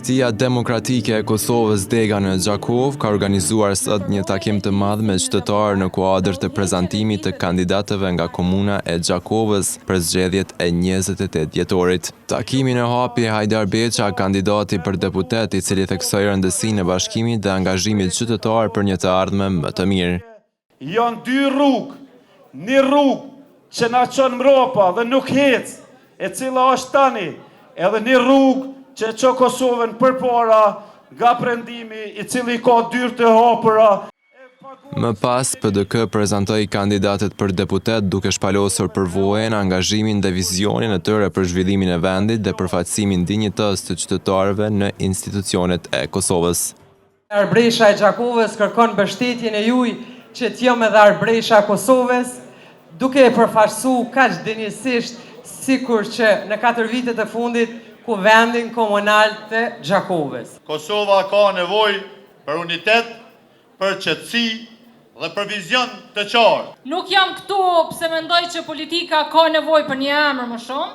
Partia Demokratike e Kosovës Dega në Gjakov ka organizuar sot një takim të madh me qytetarë në kuadër të prezantimit të kandidatëve nga komuna e Gjakovës për zgjedhjet e 28 dhjetorit. Takimin e hapi Hajdar Beqa, kandidati për deputet, i cili theksoi rëndësinë e bashkimit dhe angazhimit qytetar për një të ardhme më të mirë. Janë dy rrugë, një rrugë që na çon mbrapa dhe nuk hec, e cila është tani, edhe një rrugë që çon Kosovën përpara nga prendimi i cili ka dyrë të hapura. Më pas, PDK prezantoi kandidatët për deputet duke shpalosur përvojën, angazhimin dhe vizionin e tyre për zhvillimin e vendit dhe përfaqësimin dinjitës të qytetarëve në institucionet e Kosovës. Arbresha e Gjakovës kërkon mbështetjen e juaj që të jam edhe Arbresha e Kosovës, duke e përfaqësuar kaq dinjësisht sikur që në 4 vitet e fundit ku vendin komunal të Gjakovës. Kosova ka nevojë për unitet, për qetësi dhe për vizion të qartë. Nuk jam këtu pse mendoj që politika ka nevojë për një emër më shumë.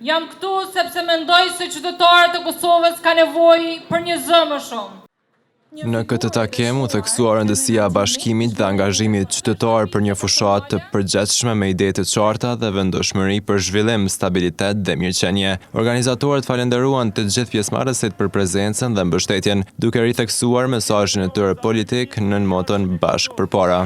Jam këtu sepse mendoj se qytetarët e Kosovës ka nevojë për një zë më shumë. Në këtë takim u theksua rëndësia e bashkimit dhe angazhimit qytetar për një fushat të përgjithshme me ide të qarta dhe vendoshmëri për zhvillim, stabilitet dhe mirëqenie. Organizatorët falenderuan të gjithë pjesëmarrësit për prezencën dhe mbështetjen, duke ritheksuar mesazhin e tyre politik nën moton bashk përpara.